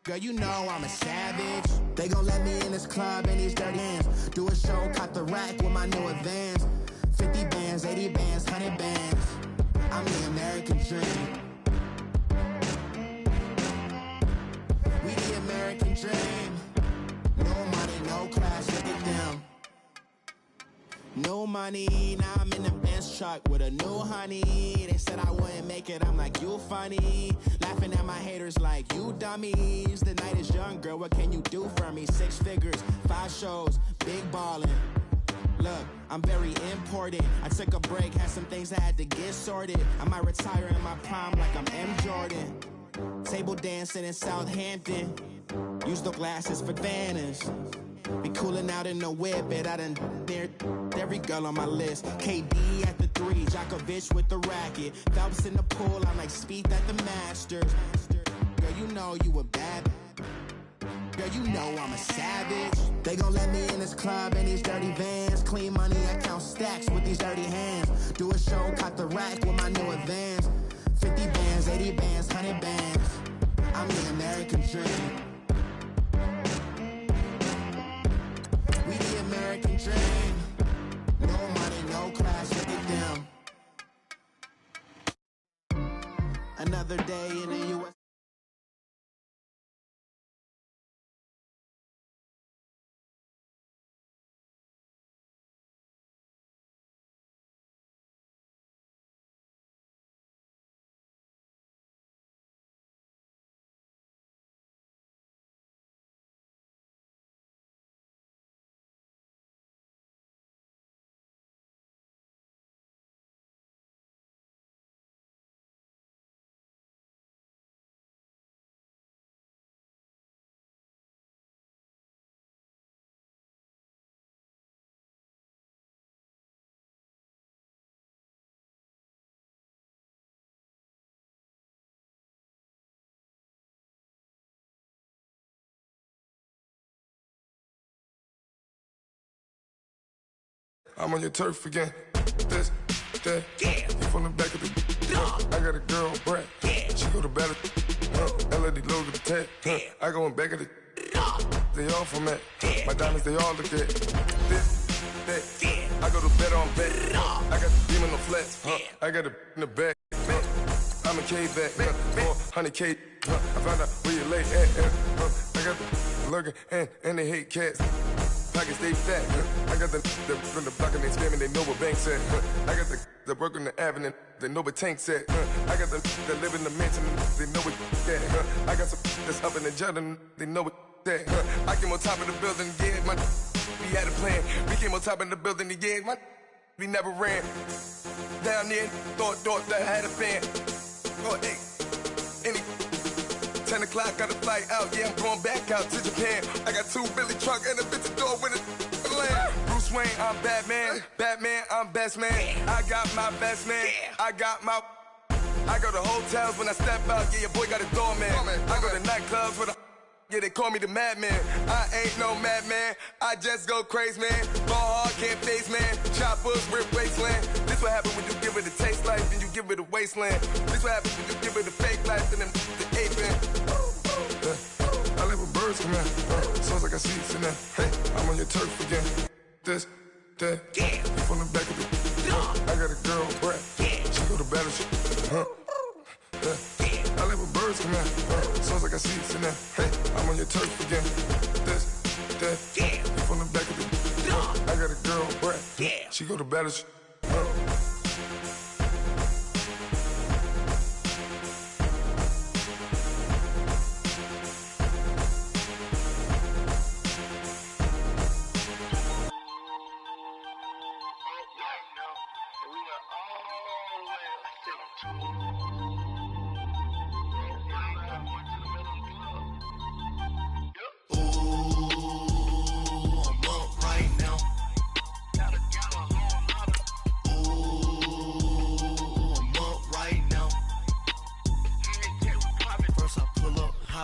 Girl, you know I'm a savage. They gon' let me in this club in these dirty hands. Do a show, caught the rack with my new advance. 50 bands, 80 bands, 100 bands. I'm the American dream. We the American dream. No money, no class, look at them. No money, now I'm in the Benz truck with a new honey. They said I wouldn't make it, I'm like, you funny. Laughing at my haters like, you dummies. The night is young, girl, what can you do for me? 6 figures, 5 shows, big ballin'. Look, I'm very important. I took a break, had some things I had to get sorted. I might retire in my prime like I'm M. Jordan. Table dancing in Southampton. Use the glasses for banners. Be coolin' out in the whip, but I done near every girl on my list. KD at the 3, Djokovic with the racket. Phelps in the pool, I'm like Speed at the Masters. Girl, you know you a bad. Girl, you know I'm a savage. They gon' let me in this club in these dirty vans. Clean money, I count stacks with these dirty hands. Do a show, caught the rack with my new advance. 50 bands, 80 bands, 100 bands. I'm the American dream. We the American dream. No money, no class, look at them. Another day in the U.S. I'm on your turf again. This, that, yeah. From the back of the I got a girl, Brad. Yeah. She go to battle. LED logo the tag. I go in back of the they all from that. Yeah. My diamonds, they all look at this, that. Yeah. I go to bed on bed. I got the demon on flats. I got it in the back. I'm a K-back. 400K. I found out where you lay at. I got the lurking and they hate cats. Pockets stay fat. I got the from the block and they scamming, they know what banks at. I got the work on the avenue, they know what tanks at. I got the live in the mansion, they know what that. I got some that's up in the jungle, they know what that. I came on top of the building, yeah, my we had a plan. We came on top of the building, yeah, my we never ran. Down there, thought that I had a fan. Oh, hey, any 10 o'clock, got a flight out, yeah, I'm going back out to Japan. I got 2 Billy truck and a bitch door with a land. Bruce Wayne, I'm Batman. Batman, I'm best man. I got my best man. I got my... I go to hotels when I step out, yeah, your boy got a doorman. I go to nightclubs with a... Yeah, they call me the madman. I ain't no madman. I just go crazy, man. Ball hard, can't face, man. Choppers, rip wasteland. This what happen when you give it a taste life and you give it a wasteland. This what happens when you give it a fake life and then the ape in. I live with birds come in. Sounds like I see it in there. Hey, I'm on your turf again. This, that. Yeah. From the back of the I got a girl, Brad. Yeah. She go to battle. I live with birds come in. Sounds like I see it in there. Hey, I'm on your turf again. This, that. Yeah. From the back of the I got a girl, Brad. Yeah. She go to battle.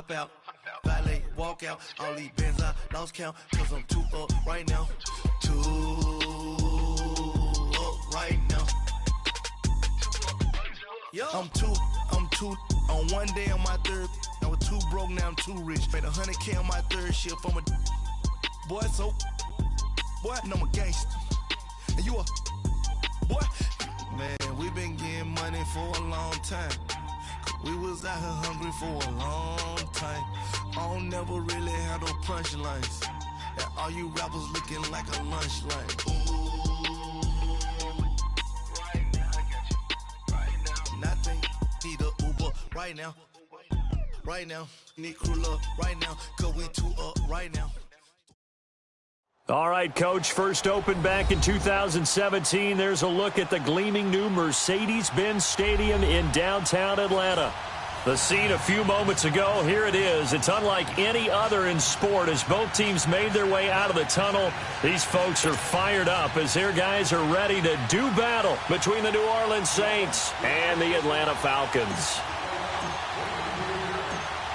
Out, valet, walk out, all these bands I lost count, cause I'm too up right now, too up right now. Yo. I'm too, on one day on my third, I was too broke, now I'm too rich. Made 100K on my third shift. I'm a boy, so boy, and I'm a gangster. And you a boy. Man, we been getting money for a long time. We was out here hungry for a long time. I don't never really have no punchlines. And all you rappers looking like a lunch line. Right now, I got you. Right now. Nothing. Need a Uber right now. Right now. Need crew love right now. Cause we too up right now. All right, Coach, first opened back in 2017. There's a look at the gleaming new Mercedes-Benz Stadium in downtown Atlanta. The scene a few moments ago, here it is. It's unlike any other in sport as both teams made their way out of the tunnel. These folks are fired up as their guys are ready to do battle between the New Orleans Saints and the Atlanta Falcons.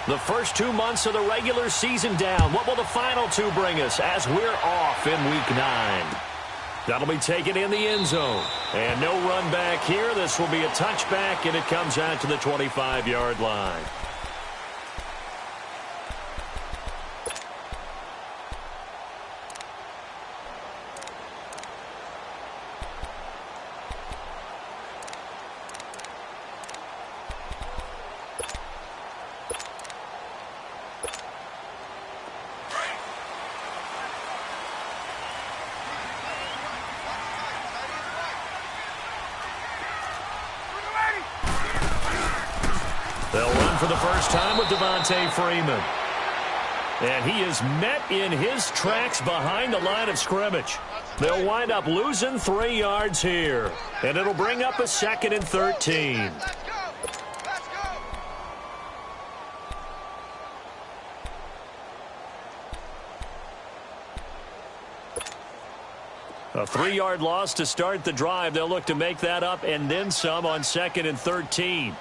The first 2 months of the regular season down. What will the final two bring us as we're off in Week 9? That'll be taken in the end zone. And no run back here. This will be a touchback, and it comes out to the 25-yard line. They'll run for the first time with Devontae Freeman. And he is met in his tracks behind the line of scrimmage. They'll wind up losing 3 yards here. And it'll bring up a 2nd and 13. A 3-yard loss to start the drive. They'll look to make that up and then some on 2nd and 13.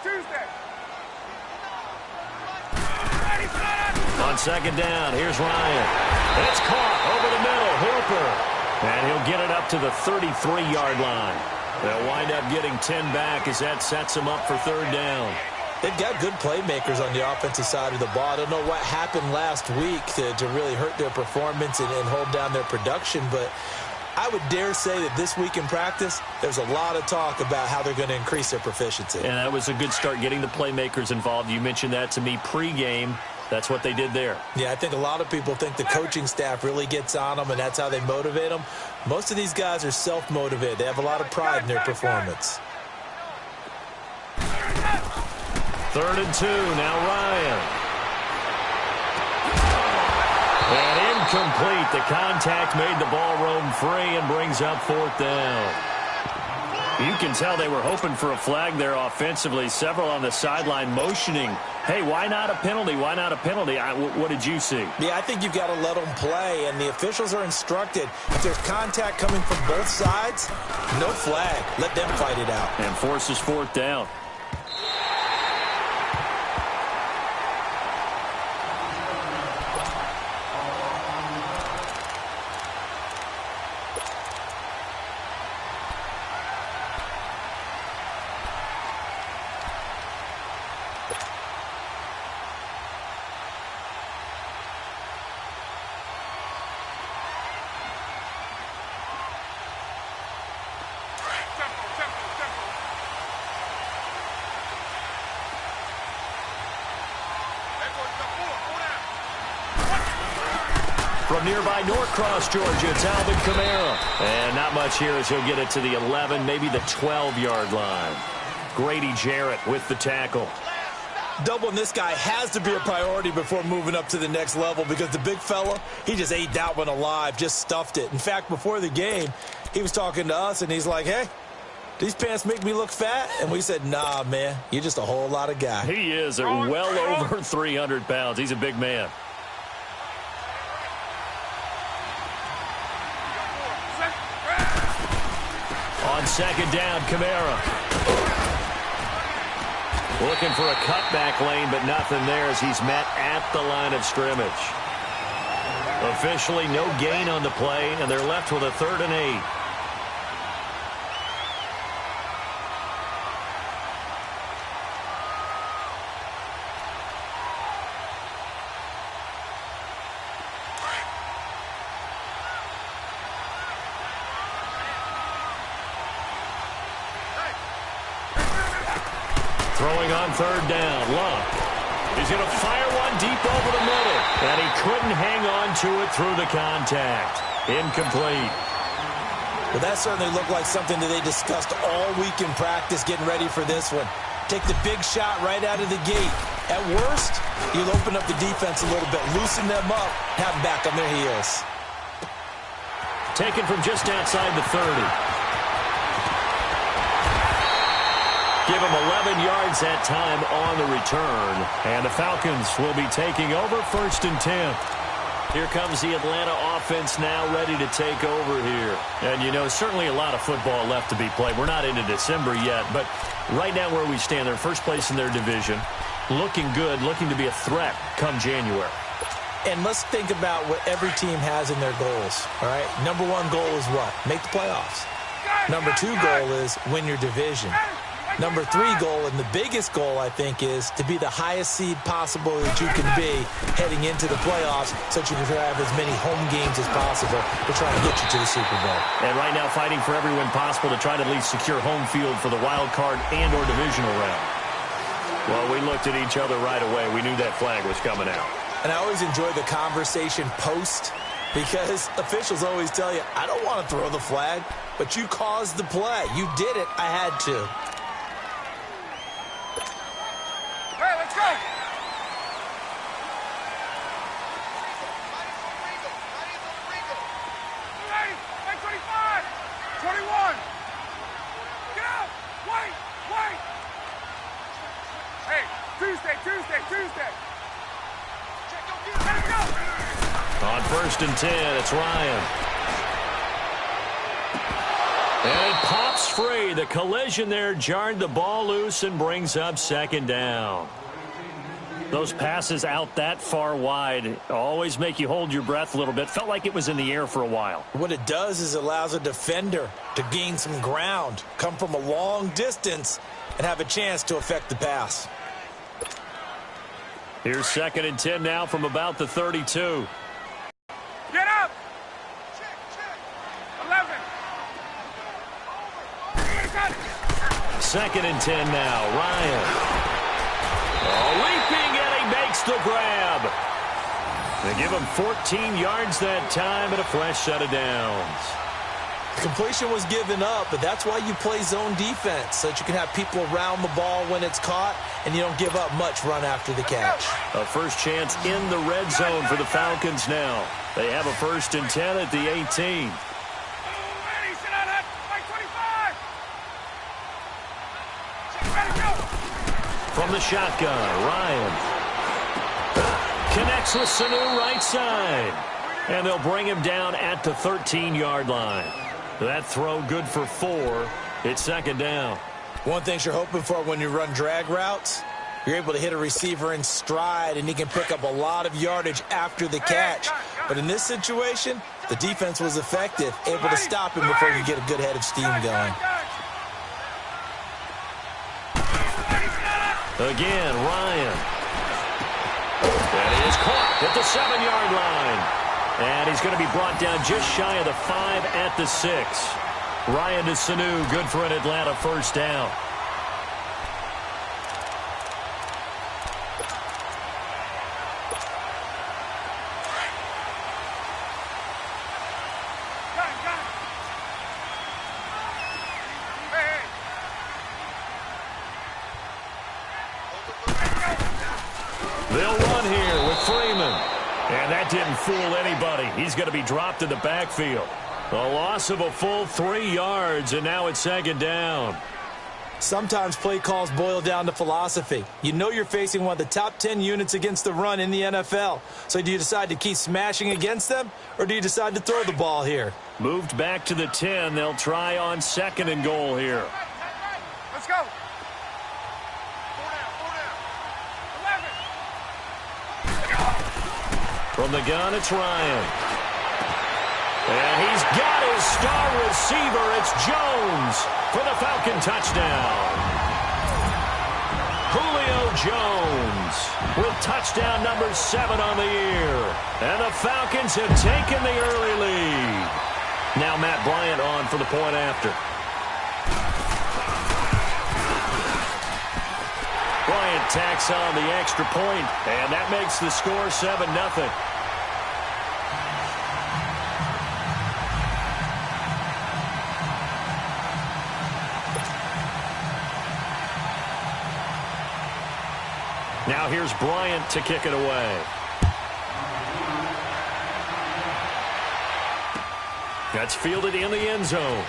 Tuesday. On second down, here's Ryan. It's caught over the middle, Hooper. And he'll get it up to the 33-yard line. They'll wind up getting 10 back as that sets them up for third down. They've got good playmakers on the offensive side of the ball. I don't know what happened last week to really hurt their performance and hold down their production, but I would dare say that this week in practice, there's a lot of talk about how they're going to increase their proficiency. And that was a good start, getting the playmakers involved. You mentioned that to me pregame. That's what they did there. Yeah, I think a lot of people think the coaching staff really gets on them, and that's how they motivate them. Most of these guys are self-motivated. They have a lot of pride in their performance. 3rd and 2, now Ryan. And incomplete. The contact made the ball roam free and brings up 4th down. You can tell they were hoping for a flag there offensively. Several on the sideline motioning, hey, why not a penalty? Why not a penalty? What did you see? Yeah, I think you've got to let them play, and the officials are instructed. If there's contact coming from both sides, no flag. Let them fight it out. And forces 4th down. From nearby Norcross, Georgia, it's Alvin Kamara. And not much here as he'll get it to the 11, maybe the 12-yard line. Grady Jarrett with the tackle. Doubling this guy has to be a priority before moving up to the next level because the big fella, he just ate that one alive, just stuffed it. In fact, before the game, he was talking to us, and he's like, hey, these pants make me look fat? And we said, nah, man, you're just a whole lot of guy. He is well over 300 pounds. He's a big man. On second down, Kamara. Looking for a cutback lane, but nothing there as he's met at the line of scrimmage. Officially no gain on the play, and they're left with a 3rd and 8. Throwing on third down. Love. He's going to fire one deep over the middle. And he couldn't hang on to it through the contact. Incomplete. Well, that certainly looked like something that they discussed all week in practice getting ready for this one. Take the big shot right out of the gate. At worst, you'll open up the defense a little bit, loosen them up, have them back on their heels. Taken from just outside the 30. Give him 11 yards that time on the return. And the Falcons will be taking over 1st and 10. Here comes the Atlanta offense now ready to take over here. And, you know, certainly a lot of football left to be played. We're not into December yet, but right now where we stand, they're first place in their division. Looking good, looking to be a threat come January. And let's think about what every team has in their goals, all right? Number one goal is what? Make the playoffs. Number two goal is win your division. Number three goal, and the biggest goal, I think, is to be the highest seed possible that you can be heading into the playoffs so that you can have as many home games as possible to try to get you to the Super Bowl. And right now fighting for every win possible to try to at least secure home field for the wild card and or divisional round. Well, we looked at each other right away. We knew that flag was coming out. And I always enjoy the conversation post because officials always tell you, I don't want to throw the flag, but you caused the play. You did it. I had to. Hey, let's go! Ready? 25! 21! Get out! Wait! Hey, Tuesday! Let's go! On 1st and 10, it's Ryan. And it pops free. The collision there jarred the ball loose and brings up 2nd down. Those passes out that far wide always make you hold your breath a little bit. Felt like it was in the air for a while. What it does is it allows a defender to gain some ground, come from a long distance, and have a chance to affect the pass. Here's 2nd and 10 now from about the 32. Get up! 11. 2nd and 10 now. Ryan. Leaping, and he makes the grab. They give him 14 yards that time and a fresh set of downs. Completion was given up, but that's why you play zone defense, so that you can have people around the ball when it's caught, and you don't give up much run after the catch. A first chance in the red zone for the Falcons now. They have a 1st and 10 at the 18. From the shotgun, Ryan connects with Sanu right side. And they'll bring him down at the 13-yard line. That throw good for 4. It's 2nd down. One thing you're hoping for when you run drag routes, you're able to hit a receiver in stride, and he can pick up a lot of yardage after the catch. But in this situation, the defense was effective, able to stop him before you get a good head of steam going. Again, Ryan. And he is caught at the 7-yard line. And he's going to be brought down just shy of the 5 at the 6. Ryan to Sanu, good for an Atlanta 1st down. They'll run here with Freeman. And that didn't fool anybody. He's going to be dropped in the backfield. A loss of a full 3 yards, and now it's 2nd down. Sometimes play calls boil down to philosophy. You know you're facing one of the top 10 units against the run in the NFL. So do you decide to keep smashing against them, or do you decide to throw the ball here? Moved back to the 10. They'll try on 2nd and goal here. Let's go. From the gun, it's Ryan. And he's got his star receiver. It's Jones for the Falcon touchdown. Julio Jones with touchdown number 7 on the year. And the Falcons have taken the early lead. Now Matt Bryant on for the point after. Bryant tacks on the extra point, and that makes the score 7-0. Now here's Bryant to kick it away. That's fielded in the end zone.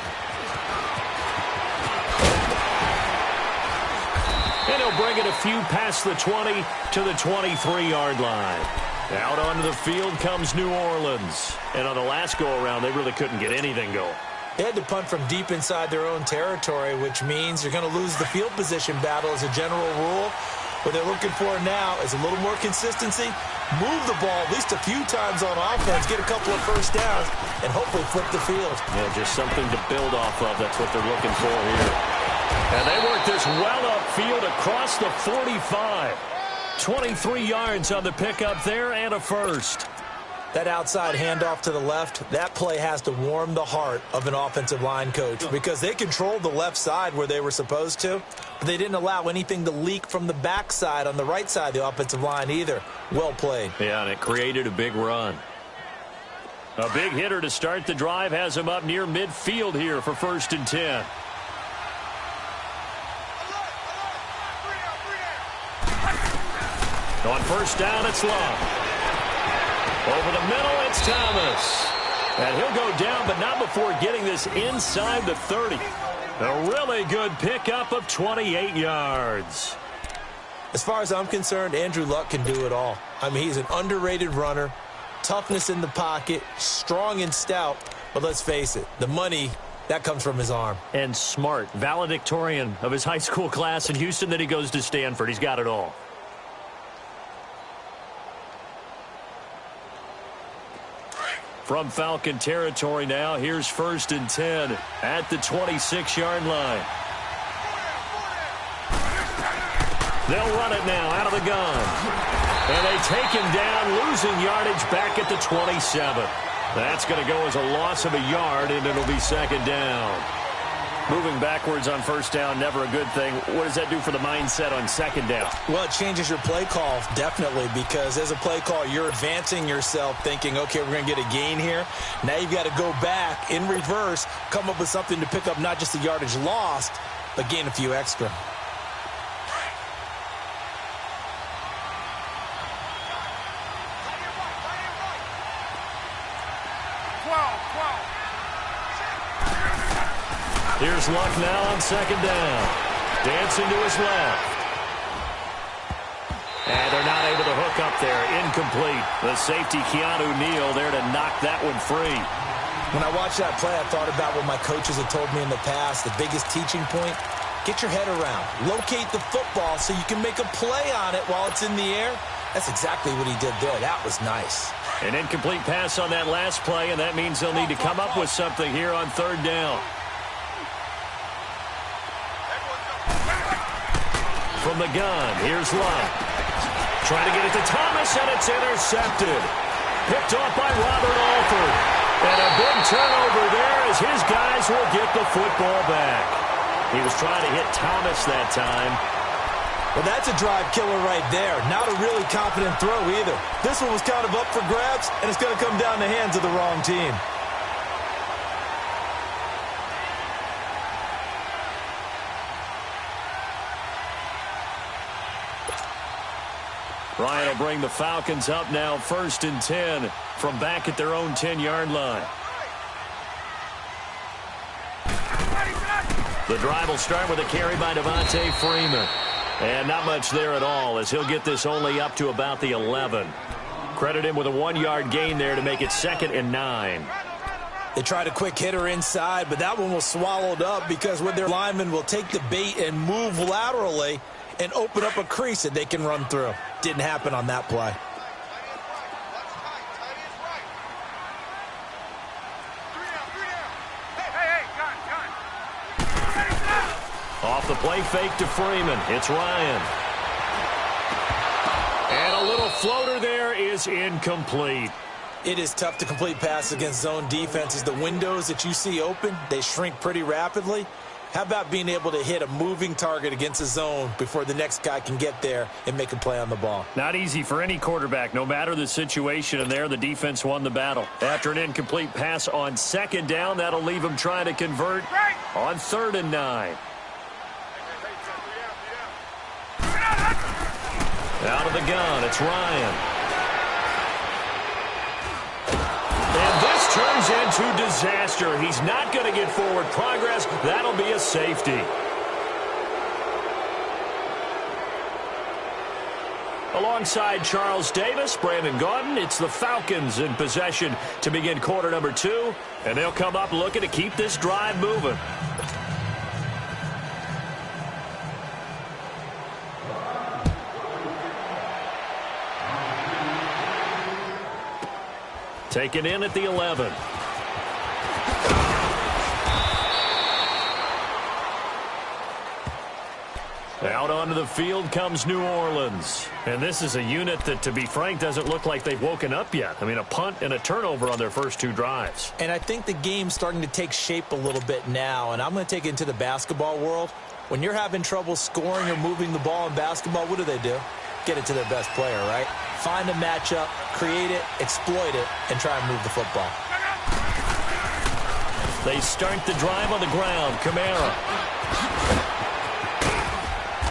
And he'll bring it a few past the 20 to the 23-yard line. Out onto the field comes New Orleans. And on the last go-around, they really couldn't get anything going. They had to punt from deep inside their own territory, which means you're going to lose the field position battle as a general rule. What they're looking for now is a little more consistency, move the ball at least a few times on offense, get a couple of first downs, and hopefully flip the field. Yeah, just something to build off of. That's what they're looking for here. And they work this well upfield across the 45. 23 yards on the pickup there and a first. That outside handoff to the left, that play has to warm the heart of an offensive line coach because they controlled the left side where they were supposed to, but they didn't allow anything to leak from the backside on the right side of the offensive line either. Well played. Yeah, and it created a big run. A big hitter to start the drive has him up near midfield here for 1st and 10. On 1st down, it's Love. Over the middle, it's Thomas. And he'll go down, but not before getting this inside the 30. A really good pickup of 28 yards. As far as I'm concerned, Andrew Luck can do it all. I mean, he's an underrated runner, toughness in the pocket, strong and stout. But let's face it, the money, that comes from his arm. And smart, valedictorian of his high school class in Houston. Then he goes to Stanford. He's got it all. From Falcon territory now, here's 1st and 10 at the 26-yard line. They'll run it now out of the gun. And they take him down, losing yardage back at the 27. That's going to go as a loss of a yard, and it'll be 2nd down. Moving backwards on 1st down, never a good thing. What does that do for the mindset on 2nd down? Well, it changes your play call, definitely, because as a play call, you're advancing yourself thinking, okay, we're going to get a gain here. Now you've got to go back in reverse, come up with something to pick up not just the yardage lost, but gain a few extra. Here's Luck now on 2nd down. Dancing to his left. And they're not able to hook up there. Incomplete. The safety, Keanu Neal, there to knock that one free. When I watched that play, I thought about what my coaches had told me in the past. The biggest teaching point, get your head around. Locate the football so you can make a play on it while it's in the air. That's exactly what he did there. That was nice. An incomplete pass on that last play, and that means they'll need to come up with something here on 3rd down. From the gun, here's Luck. Trying to get it to Thomas, and it's intercepted. Picked off by Robert Alford. And a big turnover there as his guys will get the football back. He was trying to hit Thomas that time. Well, that's a drive killer right there. Not a really confident throw either. This one was kind of up for grabs, and it's going to come down the hands of the wrong team. Ryan will bring the Falcons up now 1st and 10 from back at their own 10-yard line. The drive will start with a carry by Devontae Freeman. And not much there at all as he'll get this only up to about the 11. Credit him with a 1-yard gain there to make it 2nd and 9. They tried a quick hitter inside, but that one was swallowed up because when their linemen will take the bait and move laterally and open up a crease that they can run through. Didn't happen on that play. Off the play fake to Freeman. It's Ryan. And a little floater there is incomplete. It is tough to complete passes against zone defenses. The windows that you see open, they shrink pretty rapidly. How about being able to hit a moving target against a zone before the next guy can get there and make a play on the ball? Not easy for any quarterback, no matter the situation, and there the defense won the battle. After an incomplete pass on second down, that'll leave him trying to convert on 3rd and 9. Out of the gun, it's Ryan. And this turns into disaster. He's not going to get forward progress. That'll be a safety. Alongside Charles Davis, Brandon Gaudin, it's the Falcons in possession to begin quarter number 2. And they'll come up looking to keep this drive moving. Taken in at the 11. Out onto the field comes New Orleans. And this is a unit that, to be frank, doesn't look like they've woken up yet. I mean, a punt and a turnover on their first 2 drives. And I think the game's starting to take shape a little bit now. And I'm going to take it into the basketball world. When you're having trouble scoring or moving the ball in basketball, what do? Get it to their best player, right? Find a matchup, create it, exploit it, and try and move the football. They start the drive on the ground. Kamara.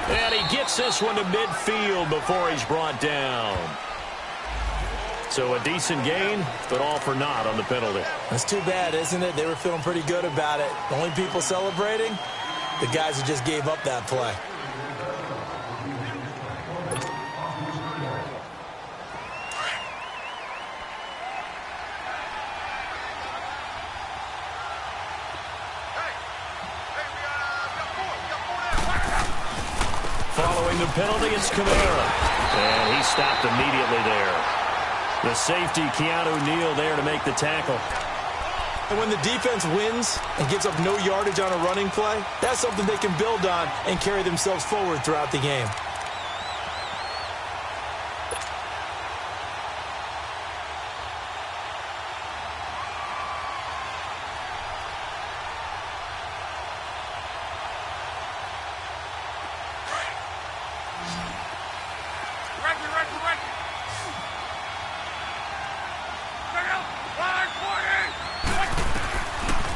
And he gets this one to midfield before he's brought down. So a decent gain, but all for naught on the penalty. That's too bad, isn't it? They were feeling pretty good about it. The only people celebrating, the guys who just gave up that play. Following the penalty, it's Kamara. And he stopped immediately there. The safety, Keanu Neal, there to make the tackle. And when the defense wins and gives up no yardage on a running play, that's something they can build on and carry themselves forward throughout the game.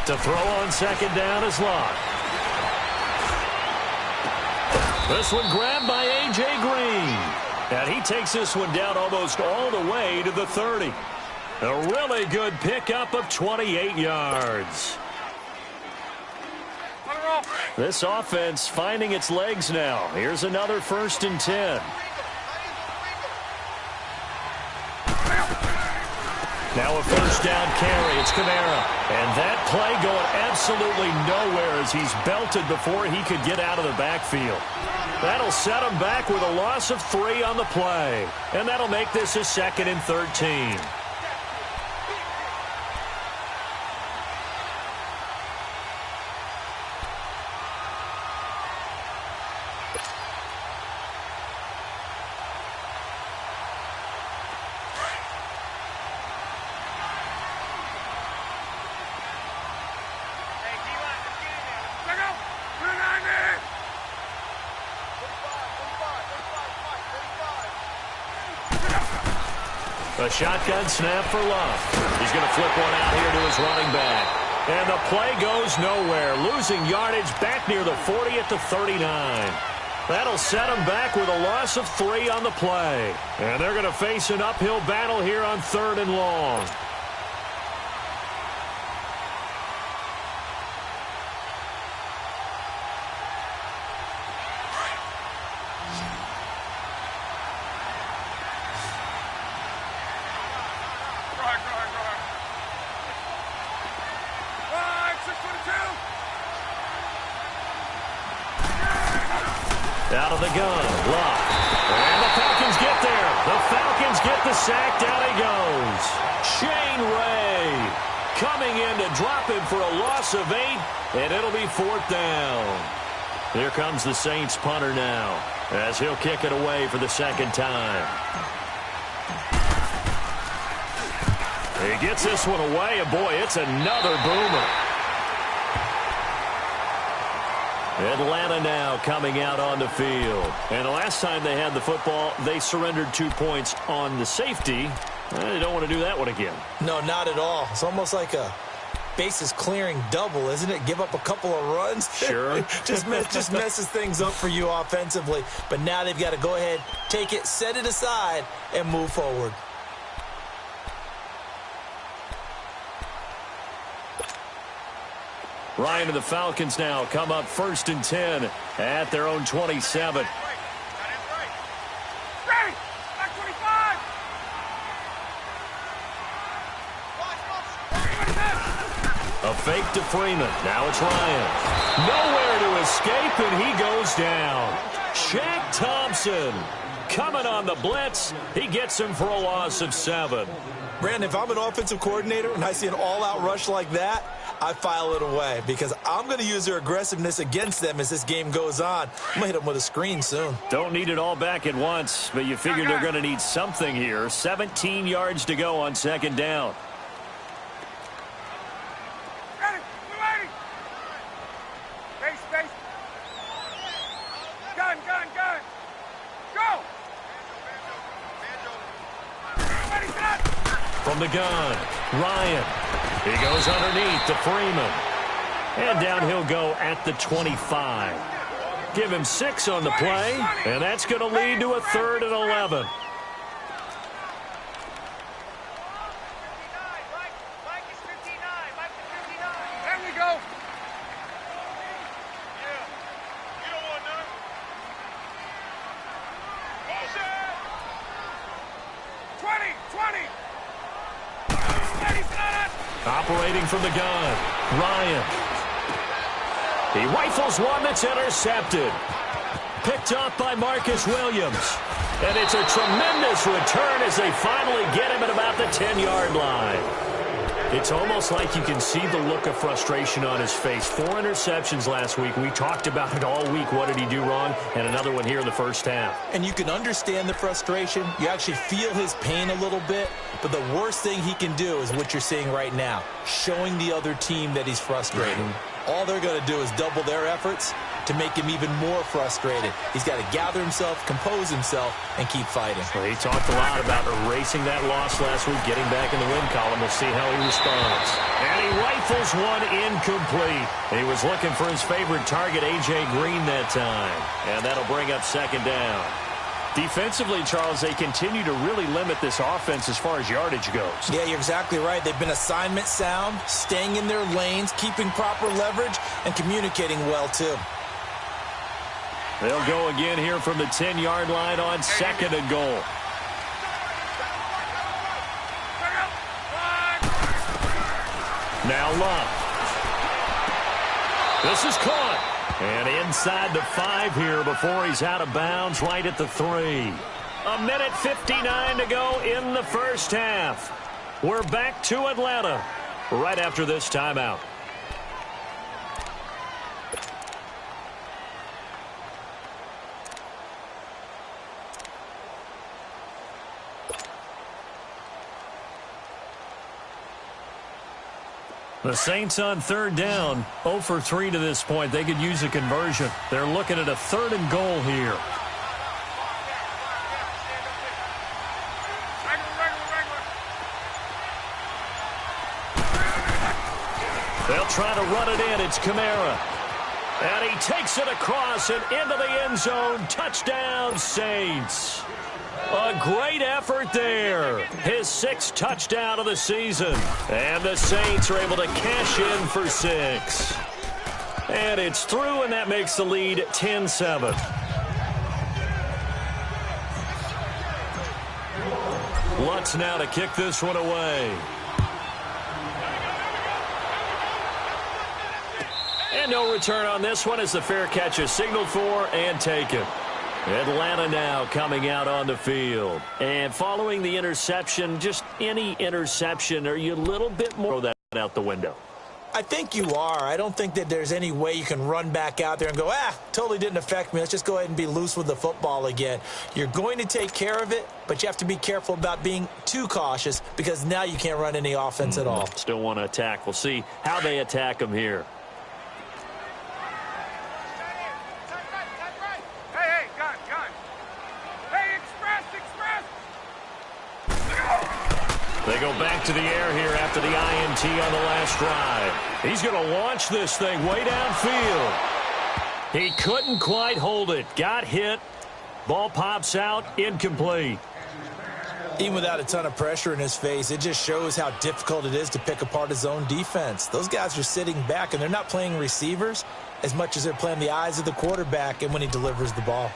To throw on second down is Locke. This one grabbed by A.J. Green. And he takes this one down almost all the way to the 30. A really good pickup of 28 yards. This offense finding its legs now. Here's another 1st and 10. Now a first down carry. It's Kamara. And that play going absolutely nowhere as he's belted before he could get out of the backfield. That'll set him back with a loss of 3 on the play. And that'll make this a 2nd and 13. A shotgun snap for Love. He's going to flip one out here to his running back. And the play goes nowhere. Losing yardage back near the 40 at the 39. That'll set him back with a loss of 3 on the play. And they're going to face an uphill battle here on 3rd and long. Out of the gun, Locke. And the Falcons get there. The Falcons get the sack. Down he goes. Shane Ray coming in to drop him for a loss of 8, and it'll be 4th down. Here comes the Saints punter now as he'll kick it away for the 2nd time. He gets this one away, and boy, it's another boomer. Atlanta now coming out on the field. And the last time they had the football, they surrendered 2 points on the safety. They don't want to do that one again. No, not at all. It's almost like a bases clearing double, isn't it? Give up a couple of runs. Sure. just messes things up for you offensively. But now they've got to go ahead, take it, set it aside, and move forward. Ryan and the Falcons now come up 1st and 10 at their own 27. Ready! Back 25! A fake to Freeman. Now it's Ryan. Nowhere to escape, and he goes down. Shaq Thompson coming on the blitz. He gets him for a loss of 7. Brandon, if I'm an offensive coordinator and I see an all-out rush like that, I file it away because I'm going to use their aggressiveness against them as this game goes on. I'm going to hit them with a screen soon. Don't need it all back at once, but you figure they're going to need something here. 17 yards to go on 2nd down. Ready! We're waiting! Base! Gun! Go! Ready, set! From the gun, Ryan. He goes underneath to Freeman. And down he'll go at the 25. Give him 6 on the play, and that's going to lead to a 3rd and 11. There we go! 20! Operating from the gun, Ryan. He rifles one that's intercepted. Picked off by Marcus Williams. And it's a tremendous return as they finally get him at about the 10-yard line. It's almost like you can see the look of frustration on his face. 4 interceptions last week. We talked about it all week. What did he do wrong? And another one here in the first half. And you can understand the frustration. You actually feel his pain a little bit. But the worst thing he can do is what you're seeing right now, showing the other team that he's frustrated. All they're going to do is double their efforts to make him even more frustrated. He's got to gather himself, compose himself, and keep fighting. Well, he talked a lot about erasing that loss last week, getting back in the win column. We'll see how he responds. And he rifles one incomplete. He was looking for his favorite target, A.J. Green, that time. And that'll bring up 2nd down. Defensively, Charles, they continue to really limit this offense as far as yardage goes. Yeah, you're exactly right. They've been assignment sound, staying in their lanes, keeping proper leverage, and communicating well, too. They'll go again here from the 10-yard line on 2nd and goal. Now Love. This is caught. And inside the 5 here before he's out of bounds right at the 3. 1:59 to go in the first half. We're back to Atlanta right after this timeout. The Saints on 3rd down, 0 for 3 to this point. They could use a conversion. They're looking at a 3rd and goal here. They'll try to run it in. It's Kamara. And he takes it across and into the end zone. Touchdown, Saints. A great effort there. His 6th touchdown of the season. And the Saints are able to cash in for 6. And it's through, and that makes the lead 10-7. Lutz now to kick this one away. And no return on this one as the fair catch is signaled for and taken. Atlanta now coming out on the field. And following the interception, just any interception, are you a little bit more throw that out the window? I think you are. I don't think that there's any way you can run back out there and go, totally didn't affect me. Let's just go ahead and be loose with the football again. You're going to take care of it, but you have to be careful about being too cautious because now you can't run any offense at all. Still want to attack. We'll see how they attack them here. They go back to the air here after the INT on the last drive. He's going to launch this thing way downfield. He couldn't quite hold it. Got hit. Ball pops out. Incomplete. Even without a ton of pressure in his face, it just shows how difficult it is to pick apart his own defense. Those guys are sitting back, and they're not playing receivers as much as they're playing the eyes of the quarterback and when he delivers the ball.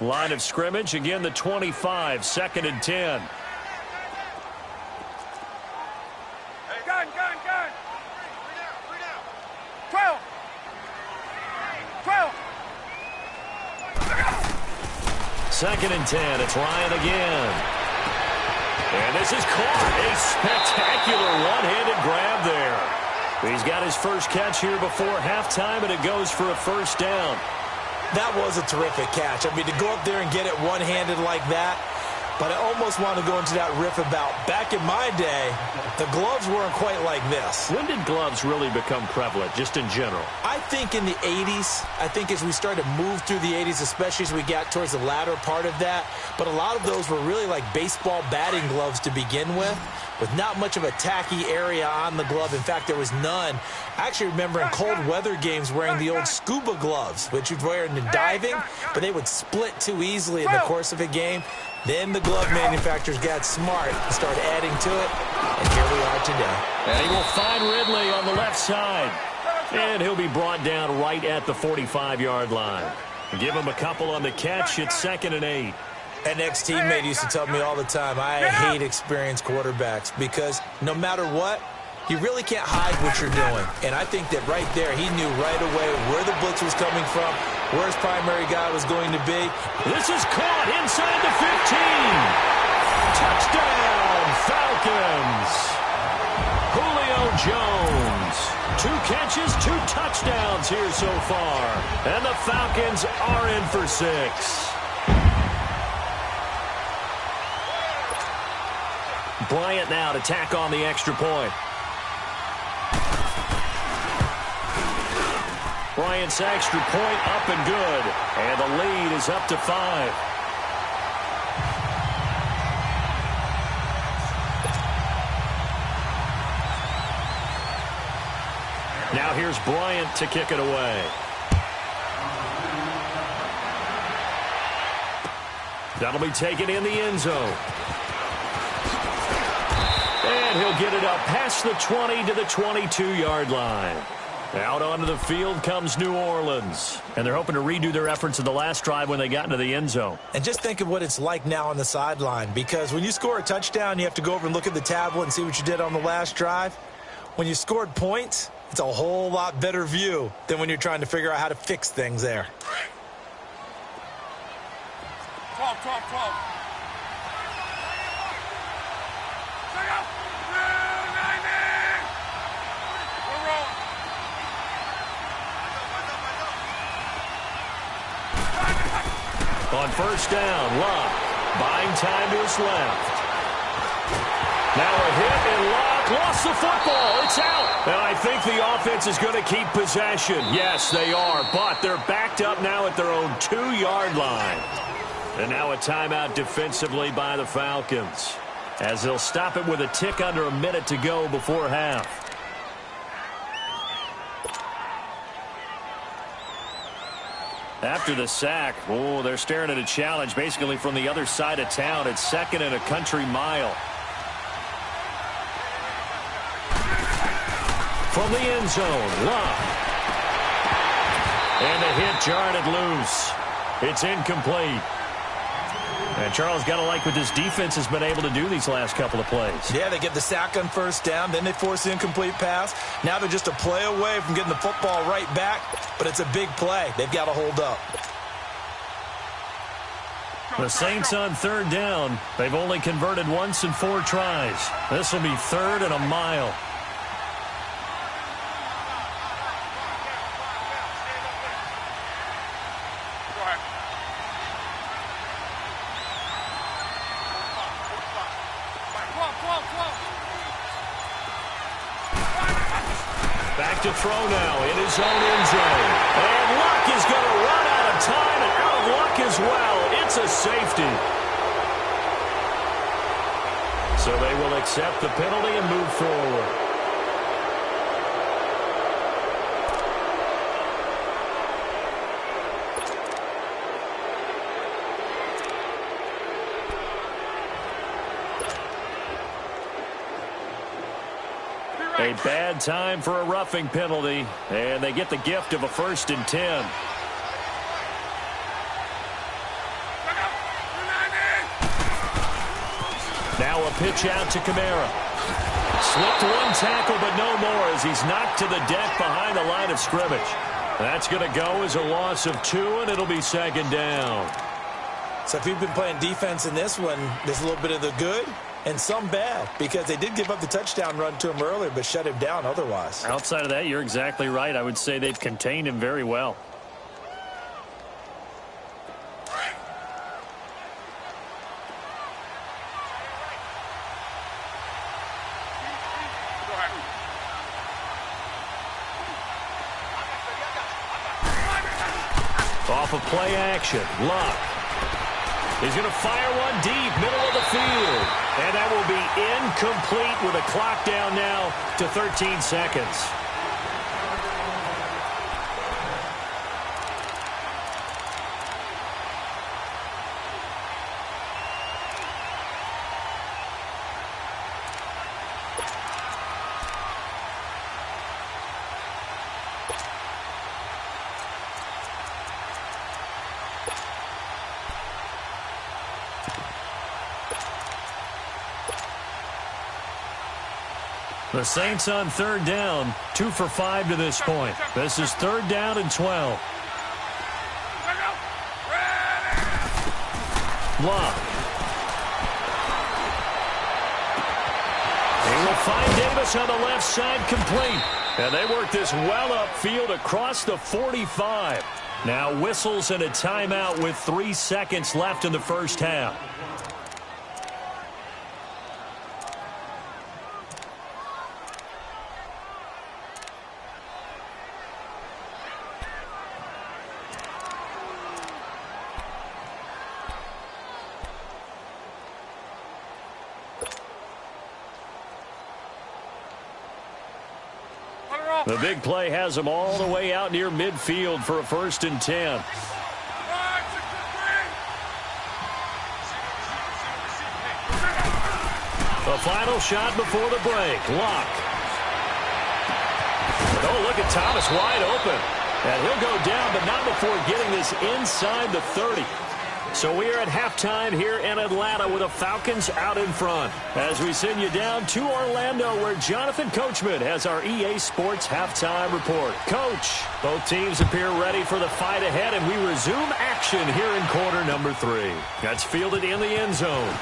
Line of scrimmage, again the 25, 2nd and 10. Gun. 12. 2nd and 10, it's Ryan again. And this is caught. A spectacular one-handed grab there. He's got his first catch here before halftime, and it goes for a first down. That was a terrific catch. I mean, to go up there and get it one-handed like that, but I almost want to go into that riff about back in my day, the gloves weren't quite like this. When did gloves really become prevalent, just in general? I think in the 80s. I think as we started to move through the 80s, especially as we got towards the latter part of that. But a lot of those were really like baseball batting gloves to begin with not much of a tacky area on the glove. In fact, there was none. I actually remember in cold weather games wearing the old scuba gloves, which you'd wear in diving, but they would split too easily in the course of a game. Then the glove manufacturers got smart and started adding to it, and here we are today. And he will find Ridley on the left side. And he'll be brought down right at the 45-yard line. Give him a couple on the catch. It's 2nd and 8. An ex-teammate used to tell me all the time, I hate experienced quarterbacks because no matter what, you really can't hide what you're doing. And I think that right there, he knew right away where the blitz was coming from, where his primary guy was going to be. This is caught inside the 15. Touchdown, Falcons. Julio Jones. 2 catches, 2 touchdowns here so far. And the Falcons are in for 6. Bryant now to tack on the extra point. Bryant's extra point up and good. And the lead is up to 5. Now here's Bryant to kick it away. That'll be taken in the end zone. And he'll get it up past the 20 to the 22-yard line. Out onto the field comes New Orleans. And they're hoping to redo their efforts in the last drive when they got into the end zone. And just think of what it's like now on the sideline. Because when you score a touchdown, you have to go over and look at the tablet and see what you did on the last drive. When you scored points, it's a whole lot better view than when you're trying to figure out how to fix things there. 12. On first down, Locke buying time to his left. Now a hit, and Locke lost the football. It's out. And I think the offense is going to keep possession. Yes, they are, but they're backed up now at their own 2-yard line. And now a timeout defensively by the Falcons, as they'll stop it with a tick under a minute to go before half. After the sack, they're staring at a challenge basically from the other side of town. It's 2nd and a country mile. From the end zone, Locke. And the hit jarred it loose. It's incomplete. And Charles, got to like what this defense has been able to do these last couple of plays. Yeah, they get the sack on first down, then they force the incomplete pass. Now they're just a play away from getting the football right back, but it's a big play. They've got to hold up. The Saints on 3rd down. They've only converted once in 4 tries. This will be 3rd and a mile. to throw now in his own end zone. And Luck is going to run out of time and out of luck as well. It's a safety. So they will accept the penalty and move forward. A bad time for a roughing penalty, and they get the gift of a 1st and 10. Now a pitch out to Kamara. Slipped one tackle, but no more as he's knocked to the deck behind the line of scrimmage. That's going to go as a loss of 2, and it'll be 2nd down. So if you've been playing defense in this one, there's a little bit of the good and some bad, because they did give up the touchdown run to him earlier but shut him down otherwise. Outside of that, you're exactly right. I would say they've contained him very well. Off of play action, Luck. He's going to fire one deep, middle of the field. And that will be incomplete with a clock down now to 13 seconds. The Saints on 3rd down, 2 for 5 to this point. This is 3rd down and 12. Luck. He will find Davis on the left side, complete. And they work this well upfield across the 45. Now whistles and a timeout with 3 seconds left in the first half. The big play has them all the way out near midfield for a 1st and 10. The final shot before the break. Luck. Oh, look at Thomas wide open. And he'll go down, but not before getting this inside the 30. So we are at halftime here in Atlanta with the Falcons out in front. As we send you down to Orlando, where Jonathan Coachman has our EA Sports halftime report. Coach, both teams appear ready for the fight ahead, and we resume action here in quarter number 3. That's fielded in the end zone.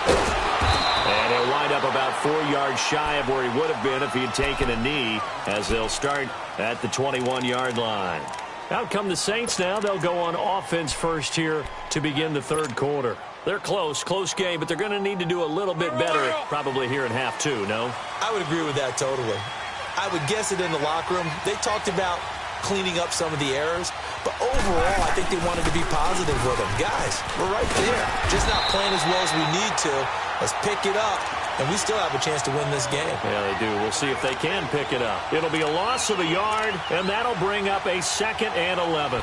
And he'll wind up about 4 yards shy of where he would have been if he had taken a knee, as they'll start at the 21-yard line. Out come the Saints now. They'll go on offense first here to begin the 3rd quarter. They're close game, but they're going to need to do a little bit better probably here in half 2, no? I would agree with that totally. I would guess it in the locker room. They talked about cleaning up some of the errors, but overall I think they wanted to be positive with them. Guys, we're right there. Just not playing as well as we need to. Let's pick it up, and we still have a chance to win this game. Yeah, they do. We'll see if they can pick it up. It'll be a loss of a yard, and that'll bring up a 2nd and 11.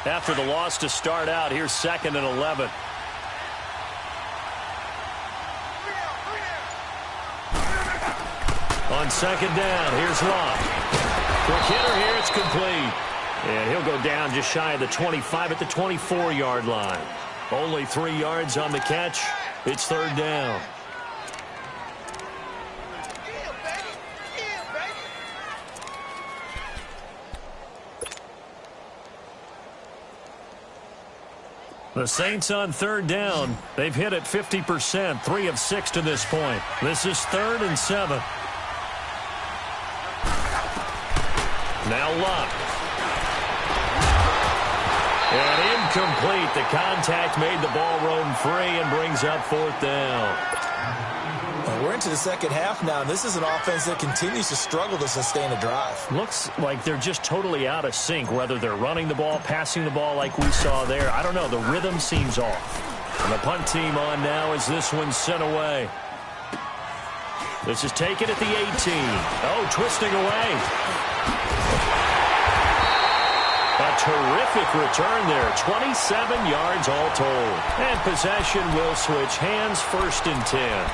After the loss to start out, here's 2nd and 11. On 2nd down, here's Luck. Quick hitter here, it's complete. And he'll go down just shy of the 25 at the 24-yard line. Only 3 yards on the catch. It's 3rd down. The Saints on third down. They've hit it 50%, 3 of 6 to this point. This is 3rd and 7. Now Luck. And incomplete. The contact made the ball roam free and brings up 4th down. Well, we're into the second half now, and this is an offense that continues to struggle to sustain a drive. Looks like they're just totally out of sync, whether they're running the ball, passing the ball like we saw there. I don't know. The rhythm seems off. And the punt team on now as this one's sent away. This is taken at the 18. Oh, twisting away. A terrific return there. 27 yards all told. And possession will switch hands, 1st and 10.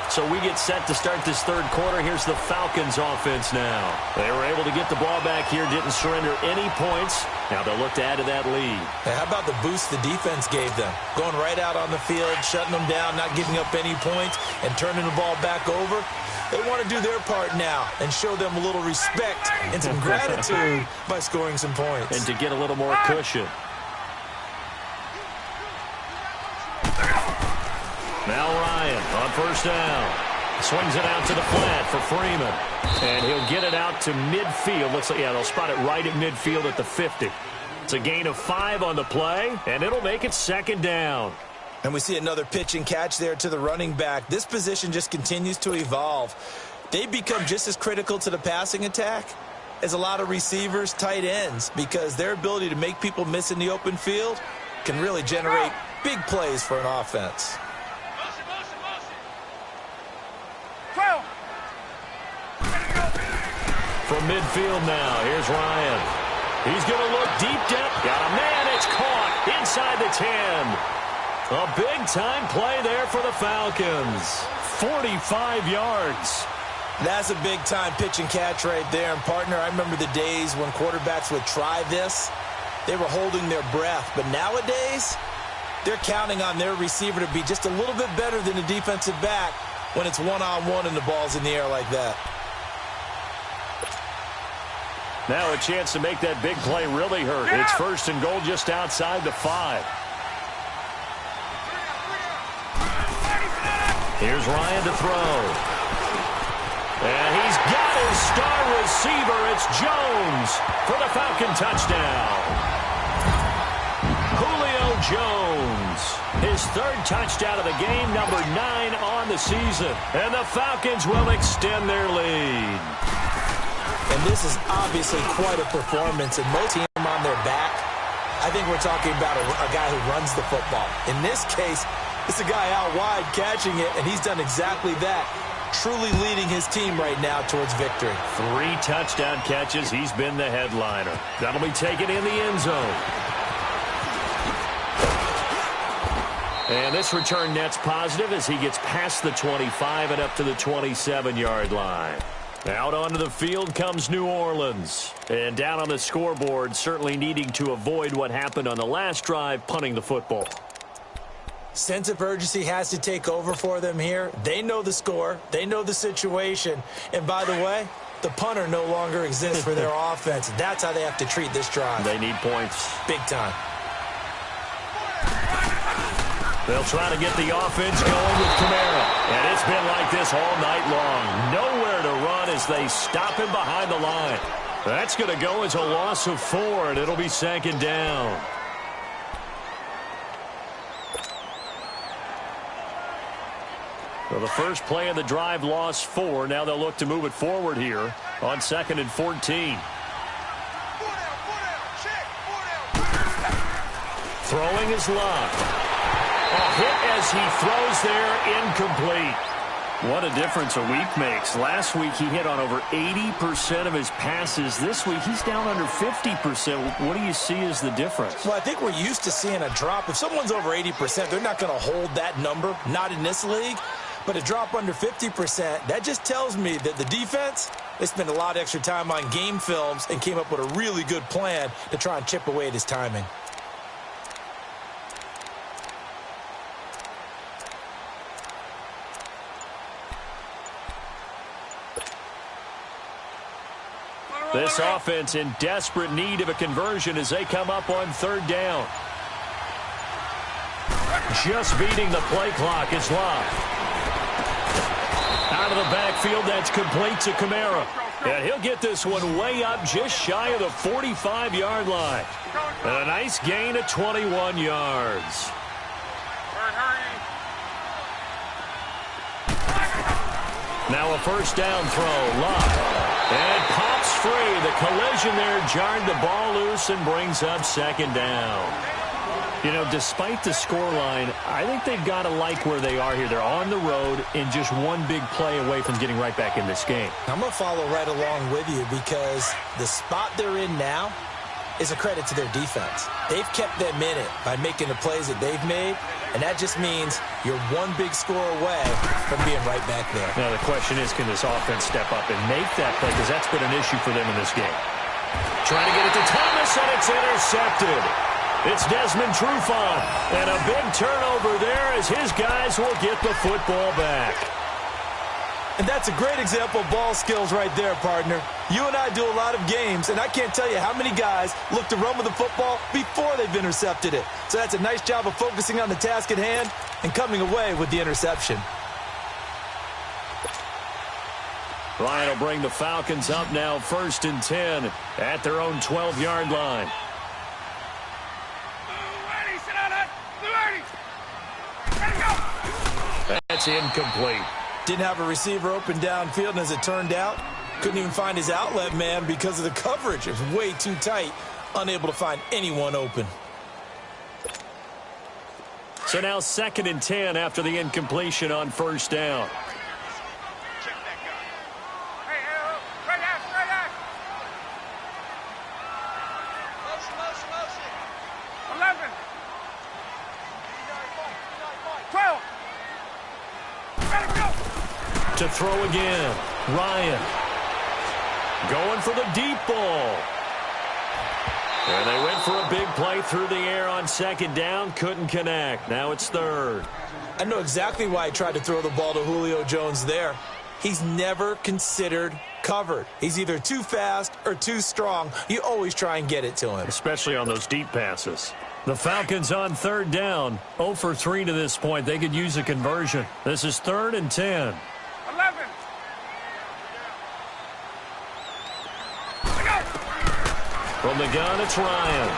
So we get set to start this third quarter. Here's the Falcons offense now. They were able to get the ball back here, didn't surrender any points. Now they'll look to add to that lead. Hey, how about the boost the defense gave them? Going right out on the field, shutting them down, not giving up any points, and turning the ball back over. They want to do their part now and show them a little respect and some gratitude by scoring some points. And to get a little more cushion. Now Ryan on 1st down. Swings it out to the flat for Freeman. And he'll get it out to midfield. Looks like, yeah, they'll spot it right at midfield at the 50. It's a gain of 5 on the play, and it'll make it 2nd down. And we see another pitch and catch there to the running back. This position just continues to evolve. They become just as critical to the passing attack as a lot of receivers, tight ends, because their ability to make people miss in the open field can really generate big plays for an offense. From midfield now, here's Ryan. He's going to look deep down. Got a man, it's caught inside the 10. A big-time play there for the Falcons. 45 yards. That's a big-time pitch and catch right there. And, partner, I remember the days when quarterbacks would try this. They were holding their breath. But nowadays, they're counting on their receiver to be just a little bit better than the defensive back when it's one-on-one and the ball's in the air like that. Now a chance to make that big play really hurt. It's 1st and goal just outside the 5. Here's Ryan to throw. And he's got his star receiver. It's Jones for the Falcon touchdown. Julio Jones. His 3rd touchdown of the game, number 9 on the season. And the Falcons will extend their lead. And this is obviously quite a performance, and most team on their back. I think we're talking about a guy who runs the football. In this case, it's a guy out wide catching it, and he's done exactly that, truly leading his team right now towards victory. 3 touchdown catches. He's been the headliner. That'll be taken in the end zone. And this return net's positive as he gets past the 25 and up to the 27-yard line. Out onto the field comes New Orleans. And down on the scoreboard, certainly needing to avoid what happened on the last drive, punting the football. Sense of urgency has to take over for them here. They know the score. They know the situation. And by the way, the punter no longer exists for their offense. That's how they have to treat this drive. They need points. Big time. They'll try to get the offense going with Kamara. And it's been like this all night long. Nowhere to run as they stop him behind the line. That's going to go as a loss of 4, and it'll be 2nd down. Well, the first play of the drive lost 4. Now they'll look to move it forward here on 2nd and 14. Throwing is Luck. A hit as he throws there, incomplete. What a difference a week makes. Last week he hit on over 80% of his passes. This week he's down under 50%. What do you see as the difference? Well, I think we're used to seeing a drop. If someone's over 80%, they're not going to hold that number, not in this league. But a drop under 50%, that just tells me that the defense, they spent a lot of extra time on game films and came up with a really good plan to try and chip away at his timing. This offense in desperate need of a conversion as they come up on 3rd down. Just beating the play clock is Love. Out of the backfield, that's complete to Kamara. And he'll get this one way up just shy of the 45-yard line. And a nice gain of 21 yards. Now a first down throw. Love. And pops free. The collision there jarred the ball loose and brings up second down. You know, despite the scoreline, I think they've got to like where they are here. They're on the road and just one big play away from getting right back in this game. I'm going to follow right along with you because the spot they're in now is a credit to their defense. They've kept them in it by making the plays that they've made, and that just means you're one big score away from being right back there. Now the question is, can this offense step up and make that play? Because that's been an issue for them in this game. Trying to get it to Thomas, and it's intercepted. It's Desmond Trufant, and a big turnover there as his guys will get the football back. And that's a great example of ball skills right there, partner. You and I do a lot of games, and I can't tell you how many guys look to run with the football before they've intercepted it. So that's a nice job of focusing on the task at hand and coming away with the interception. Ryan will bring the Falcons up now 1st and 10 at their own 12-yard line. That's incomplete. Didn't have a receiver open downfield, and as it turned out, couldn't even find his outlet man because of the coverage. It was way too tight, unable to find anyone open. So now 2nd and 10 after the incompletion on first down. Check that guy. Hey, straight ass, straight ass. Motion. 11. 12. To throw again. Ryan. Going for the deep ball. And they went for a big play through the air on 2nd down. Couldn't connect. Now it's 3rd. I know exactly why he tried to throw the ball to Julio Jones there. He's never considered covered. He's either too fast or too strong. You always try and get it to him. Especially on those deep passes. The Falcons on 3rd down. 0 for 3 to this point. They could use a conversion. This is 3rd and 10. 11. From the gun, it's Ryan.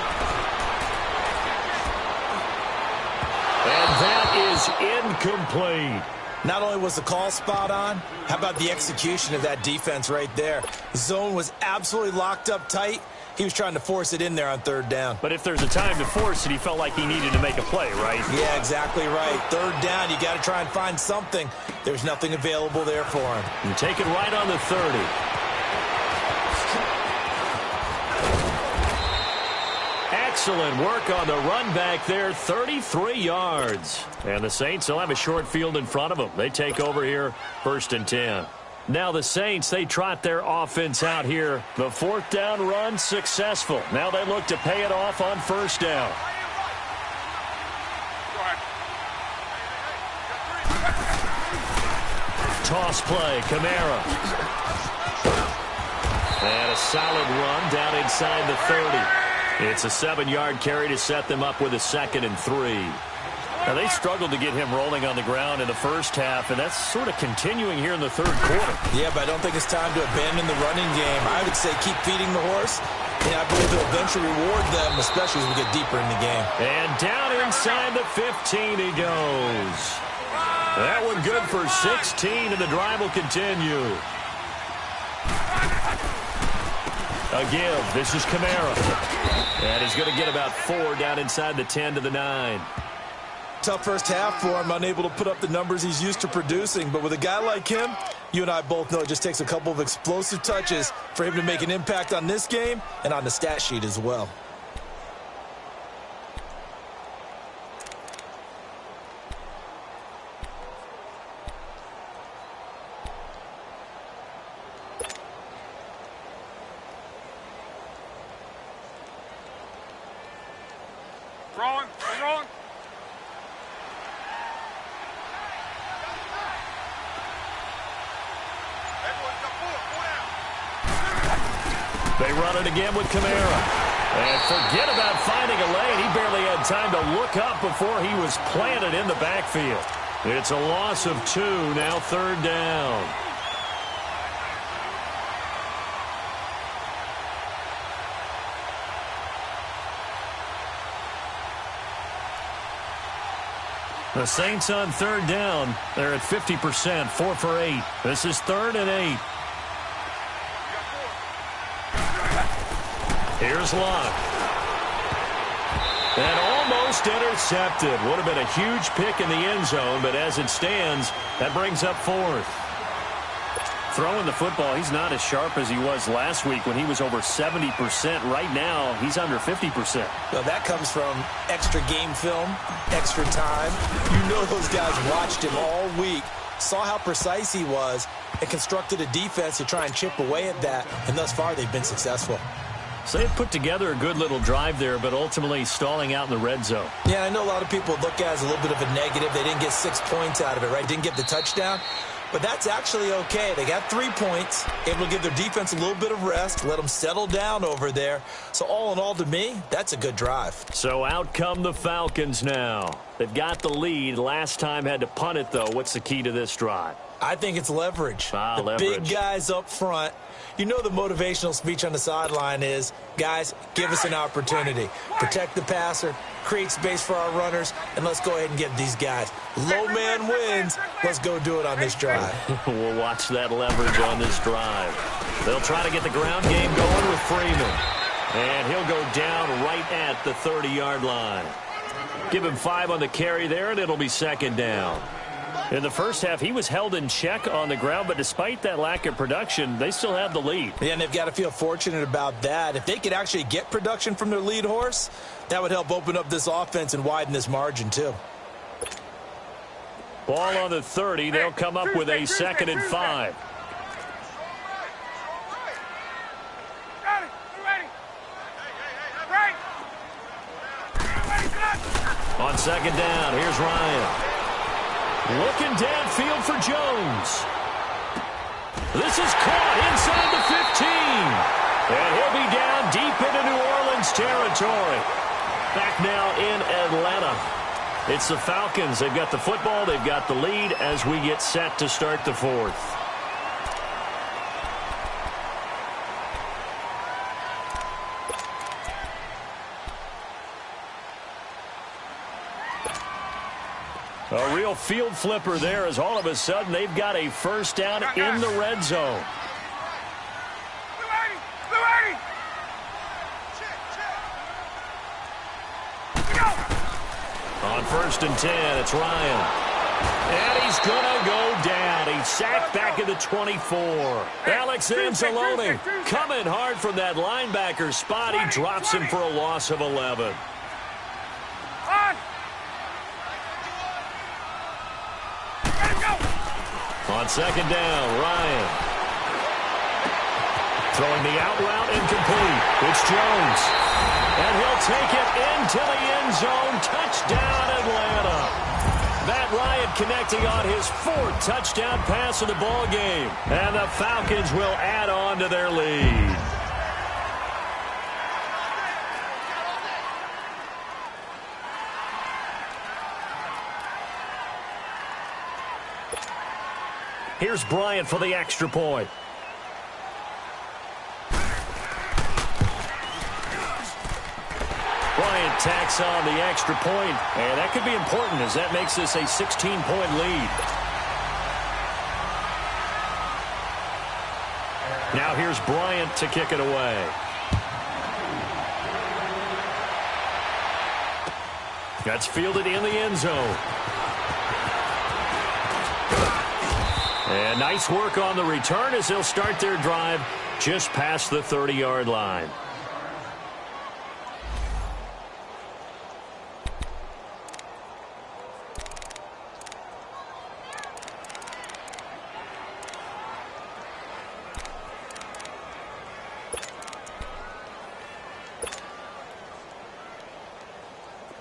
And that is incomplete. Not only was the call spot on, how about the execution of that defense right there? Zone was absolutely locked up tight. He was trying to force it in there on 3rd down. But if there's a time to force it, he felt like he needed to make a play, right? Yeah, exactly right. 3rd down, you got to try and find something. There's nothing available there for him. And take it right on the 30. Excellent work on the run back there, 33 yards. And the Saints will have a short field in front of them. They take over here, 1st and 10. Now the Saints, they trot their offense out here. The 4th down run successful. Now they look to pay it off on 1st down. Toss play, Kamara. And a solid run down inside the 30. It's a 7-yard carry to set them up with a 2nd and 3. Now, they struggled to get him rolling on the ground in the first half, and that's sort of continuing here in the 3rd quarter. Yeah, but I don't think it's time to abandon the running game. I would say keep feeding the horse, and I believe it'll eventually reward them, especially as we get deeper in the game. And down inside the 15 he goes. That one good for 16, and the drive will continue. A give. This is Kamara. And he's going to get about 4 down inside the 10 to the 9. Tough first half for him, unable to put up the numbers he's used to producing. But with a guy like him, you and I both know it just takes a couple of explosive touches for him to make an impact on this game and on the stat sheet as well. Rolling. They run it again with Kamara. And forget about finding a lane. He barely had time to look up before he was planted in the backfield. It's a loss of 2, now 3rd down. The Saints on 3rd down. They're at 50%, 4 for 8. This is 3rd and 8. Here's Locke. And almost intercepted. Would have been a huge pick in the end zone, but as it stands, that brings up 4th. Throwing the football, he's not as sharp as he was last week when he was over 70%. Right now, he's under 50%. Well, that comes from extra game film, extra time. You know those guys watched him all week, saw how precise he was, and constructed a defense to try and chip away at that, and thus far they've been successful. So they've put together a good little drive there, but ultimately stalling out in the red zone. Yeah, I know a lot of people look at it as a little bit of a negative. They didn't get 6 points out of it, right? Didn't get the touchdown. But that's actually okay. They got 3 points, able to give their defense a little bit of rest, let them settle down over there. So all in all, to me, that's a good drive. So out come the Falcons now. They've got the lead. Last time had to punt it, though. What's the key to this drive? I think it's leverage. The leverage. Big guys up front. You know the motivational speech on the sideline is, guys, give us an opportunity. Protect the passer, create space for our runners, and let's go ahead and get these guys. Low man wins. Let's go do it on this drive. We'll watch that leverage on this drive. They'll try to get the ground game going with Freeman. And he'll go down right at the 30-yard line. Give him 5 on the carry there, and it'll be 2nd down. In the first half, he was held in check on the ground, but despite that lack of production, they still have the lead. Yeah, and they've got to feel fortunate about that. If they could actually get production from their lead horse, that would help open up this offense and widen this margin, too. Ball on the 30. They'll come up with a 2nd and 5. On 2nd down, here's Ryan. Looking downfield for Jones. This is caught inside the 15. And he'll be down deep into New Orleans territory. Back now in Atlanta. It's the Falcons. They've got the football. They've got the lead as we get set to start the 4th. A real field flipper there as all of a sudden they've got a 1st down in the red zone. On 1st and 10, it's Ryan. And he's going to go down. He's sacked back at the 24. Alex Anzalone coming hard from that linebacker spot. He drops him for a loss of 11. On 2nd down, Ryan. Throwing the out route incomplete. It's Jones. And he'll take it into the end zone. Touchdown, Atlanta. Matt Ryan connecting on his 4th touchdown pass of the ball game. And the Falcons will add on to their lead. Here's Bryant for the extra point. Bryant tacks on the extra point, and that could be important as that makes this a 16-point lead. Now here's Bryant to kick it away. That's fielded in the end zone. And nice work on the return as they'll start their drive just past the 30-yard line.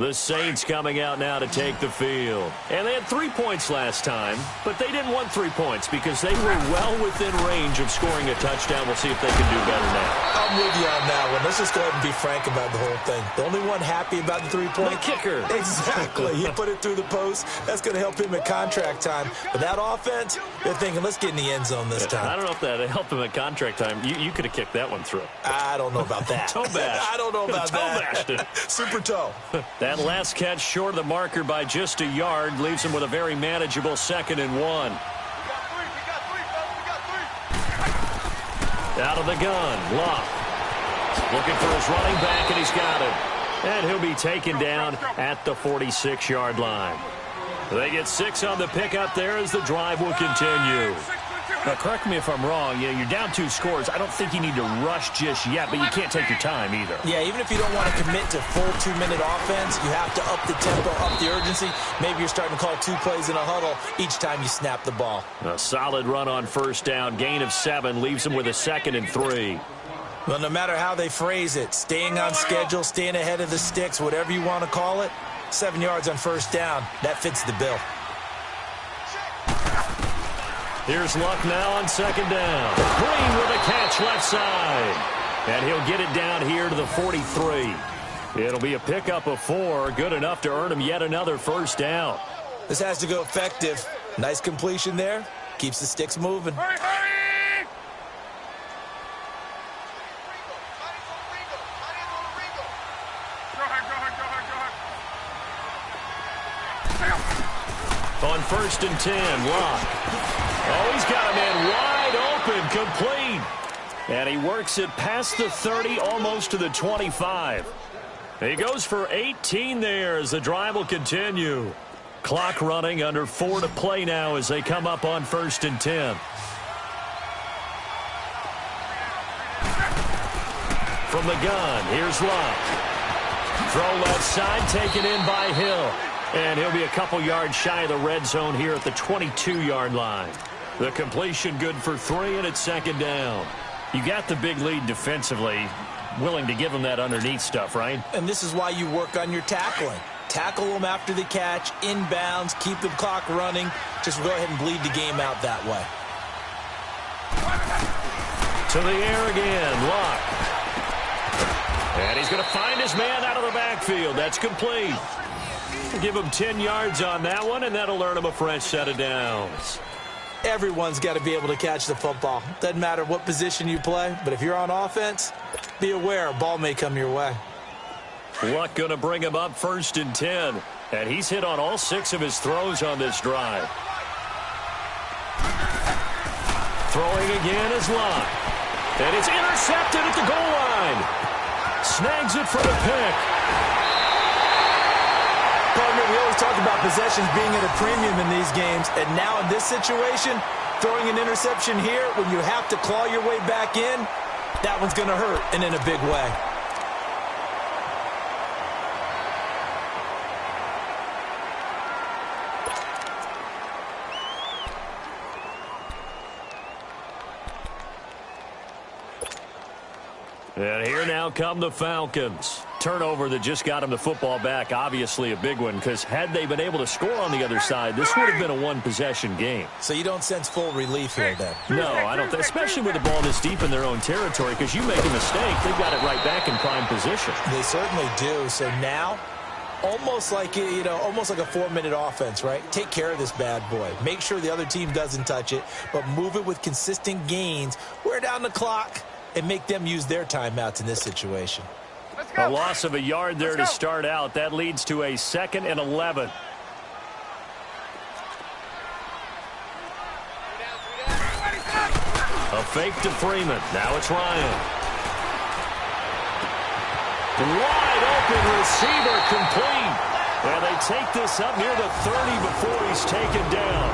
The Saints coming out now to take the field. And they had 3 points last time, but they didn't want 3 points because they were well within range of scoring a touchdown. We'll see if they can do better now. I'm with you on that one. Let's just go ahead and be frank about the whole thing. The only one happy about the 3-point? The kicker. Exactly. He put it through the post. That's going to help him at contract time. But that offense, they're thinking, let's get in the end zone this time. I don't know if that helped him at contract time. You could have kicked that one through. I don't know about that. Toe bash. I don't know about that. Toe bashed it. Super toe. That last catch short of the marker by just a yard leaves him with a very manageable 2nd and 1. We got three, fellas. We got three. Out of the gun, Luck. Looking for his running back, and he's got it. And he'll be taken down at the 46-yard line. They get 6 on the pickup there as the drive will continue. Now, correct me if I'm wrong. You're down 2 scores. I don't think you need to rush just yet, but you can't take your time either. Yeah, even if you don't want to commit to full 2-minute offense, you have to up the tempo, up the urgency. Maybe you're starting to call 2 plays in a huddle each time you snap the ball. A solid run on first down. Gain of 7 leaves him with a 2nd and 3. Well, no matter how they phrase it, staying on schedule, staying ahead of the sticks, whatever you want to call it, 7 yards on first down, that fits the bill. Here's Luck now on 2nd down. Green with a catch left side. And he'll get it down here to the 43. It'll be a pickup of 4. Good enough to earn him yet another first down. This has to go effective. Nice completion there. Keeps the sticks moving. Hurry, hurry! On 1st and 10, Luck. Oh, he's got a man wide open, complete. And he works it past the 30, almost to the 25. He goes for 18 there as the drive will continue. Clock running, under 4 to play now as they come up on 1st and 10. From the gun, here's Luck. Throw left side, taken in by Hill. And he'll be a couple yards shy of the red zone here at the 22-yard line. The completion good for 3, and it's 2nd down. You got the big lead defensively, willing to give them that underneath stuff, right? And this is why you work on your tackling. Tackle them after the catch, inbounds, keep the clock running. Just go ahead and bleed the game out that way. To the air again, Luck. And he's going to find his man out of the backfield. That's complete. Give him 10 yards on that one, and that'll earn him a fresh set of downs. Everyone's got to be able to catch the football. Doesn't matter what position you play, but if you're on offense, be aware a ball may come your way. Luck going to bring him up 1st and 10, and he's hit on all 6 of his throws on this drive. Throwing again is Luck, and it's intercepted at the goal line. Snags it for the pick. Partner, we always talk about possessions being at a premium in these games, and now in this situation, throwing an interception here when you have to claw your way back in, that one's going to hurt, and in a big way. And here now come the Falcons. Turnover that just got him the football back, obviously a big one, because had they been able to score on the other side, this would have been a one-possession game. So you don't sense full relief here, then? No, I don't think, especially with the ball this deep in their own territory, because you make a mistake, they've got it right back in prime position. They certainly do. So now, almost like a 4-minute offense, right? Take care of this bad boy. Make sure the other team doesn't touch it, but move it with consistent gains. Wear down the clock and make them use their timeouts in this situation. A loss of a yard there to start out. That leads to a 2nd and 11. A fake to Freeman. Now it's Ryan. Wide open receiver, complete. And they take this up near the 30 before he's taken down.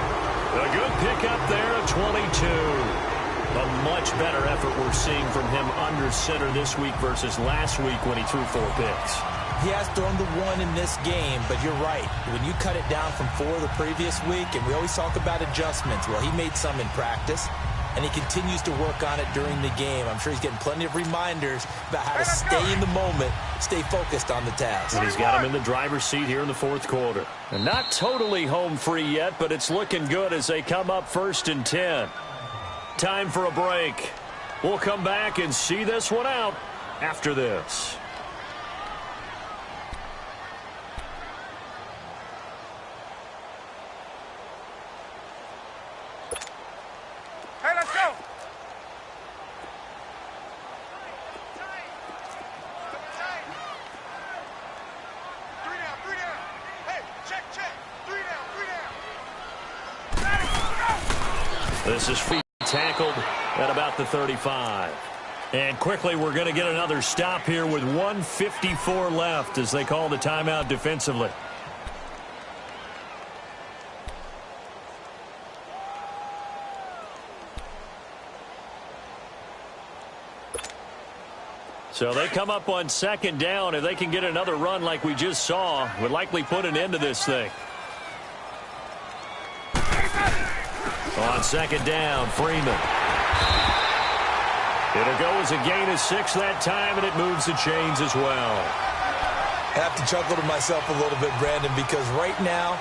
A good pickup there at 22. A much better effort we're seeing from him under center this week versus last week when he threw 4 picks. He has thrown the 1 in this game, but you're right. When you cut it down from 4 the previous week, and we always talk about adjustments, well, he made some in practice. and he continues to work on it during the game. I'm sure he's getting plenty of reminders about how to stay in the moment, stay focused on the task. And he's got him in the driver's seat here in the fourth quarter. And not totally home free yet, but it's looking good as they come up 1st and 10. Time for a break. We'll come back and see this one out after this. Hey, let's go. Three down. Hey, check. 3 down. This is free tackled at about the 35. And quickly we're going to get another stop here with 1:54 left as they call the timeout defensively. So they come up on 2nd down. If they can get another run like we just saw, would likely put an end to this thing. On 2nd down, Freeman. It'll go as a gain of 6 that time, and it moves the chains as well. I have to chuckle to myself a little bit, Brandon, because right now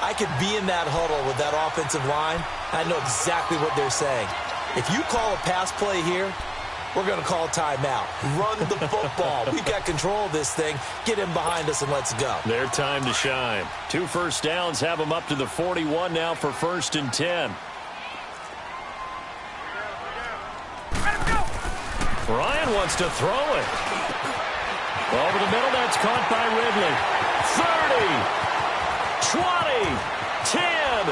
I could be in that huddle with that offensive line. I know exactly what they're saying. If you call a pass play here, we're going to call timeout. Run the football. We've got control of this thing. Get him behind us and let's go. Their time to shine. 2 first downs have them up to the 41 now for 1st and 10. Ryan wants to throw it. Over the middle, that's caught by Ridley. 30, 20, 10.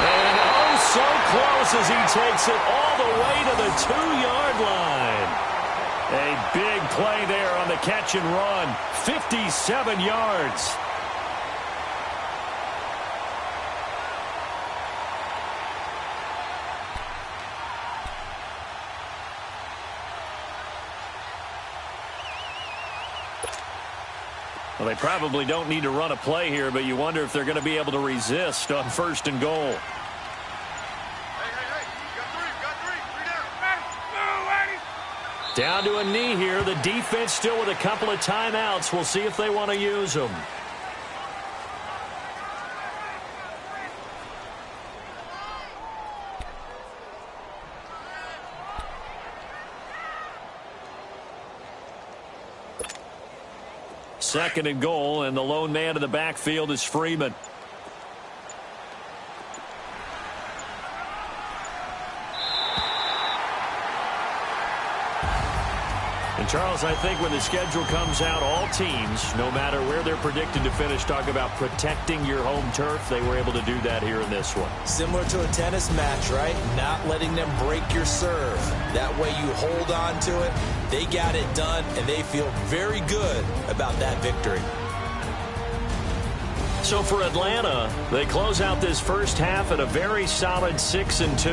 And oh, so close as he takes it all the way to the 2-yard line. A big play there on the catch and run. 57 yards. Well, they probably don't need to run a play here, but you wonder if they're going to be able to resist on 1st and goal. Hey. Got three down. Down to a knee here. The defense still with a couple of timeouts. We'll see if they want to use them. Second and goal, and the lone man in the backfield is Freeman. And Charles, I think when the schedule comes out, all teams, no matter where they're predicted to finish, talk about protecting your home turf. They were able to do that here in this one. Similar to a tennis match, right? Not letting them break your serve. That way you hold on to it. They got it done, and they feel very good about that victory. So for Atlanta, they close out this first half at a very solid 6-2.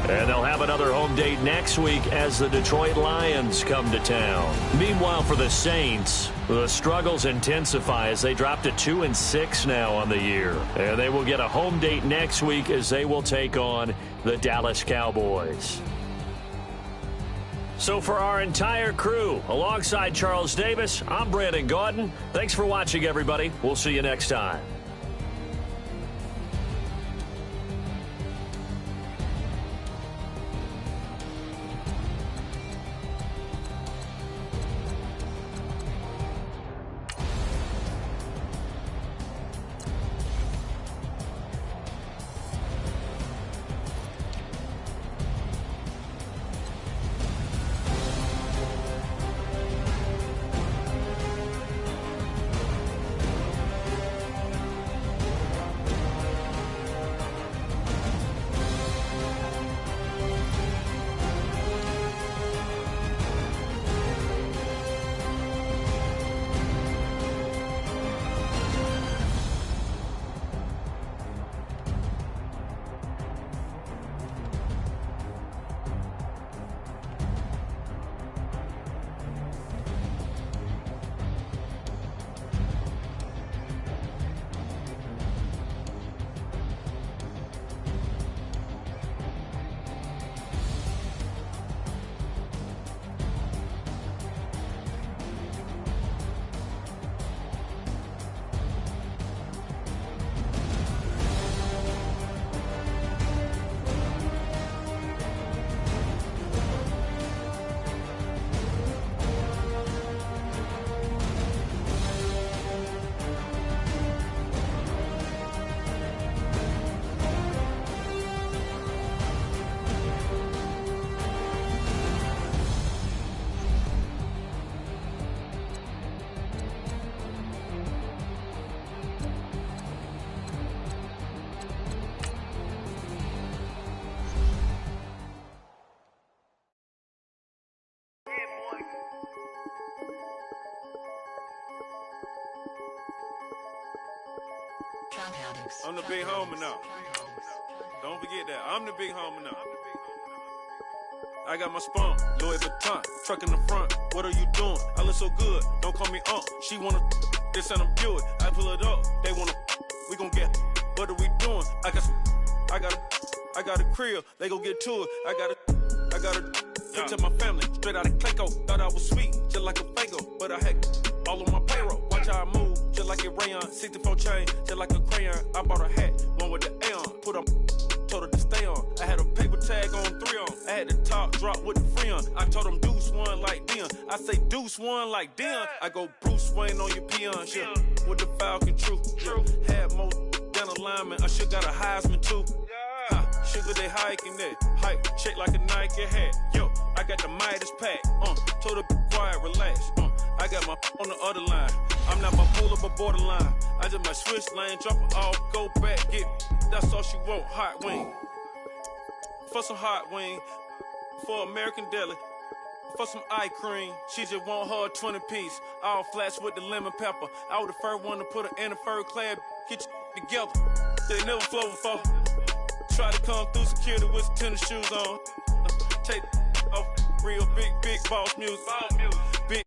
And they'll have another home date next week as the Detroit Lions come to town. Meanwhile, for the Saints, the struggles intensify as they drop to 2-6 now on the year. And they will get a home date next week as they will take on the Dallas Cowboys. So for our entire crew, alongside Charles Davis, I'm Brandon Gaudin. Thanks for watching, everybody. We'll see you next time. I'm the big homie now. Don't forget that. I'm the big homie now. I got my spunk, Louis Vuitton, truck in the front. What are you doing? I look so good. Don't call me She wanna this and I'm Buick. I pull it up. They wanna. We gon' get. What are we doing? I got a crib. They gon' get to it. I got a. To my family, straight out of Clayco. Thought I was sweet, just like a Fago. But I had all on my payroll. Watch how I move, just like a rayon. 64 chain, just like a crayon. I bought a hat, one with the A on. Put on, told her to stay on. I had a paper tag on 3 on. I had the top drop with the free on. I told them Deuce one like Dion. I say Deuce one like Dion. I go Bruce Wayne on your peon. Yeah. With the Falcon true. Had more than a lineman. I should got a Heisman too. Sugar, they hiking that. Hike, shake like a Nike hat. Yo, I got the Midas pack. Told her be quiet, relax. I got my on the other line. I'm not bipolar, but borderline. I just might switch lane, drop it off, go back, get. That's all she want, hot wing. For some hot wing, for American deli. For some eye cream, she just want her 20-piece. All flats with the lemon pepper. I was the first one to put her in the fur clad. Get you together. They never flow before. Try to come through security with some tennis shoes on. Take off real big boss music. Big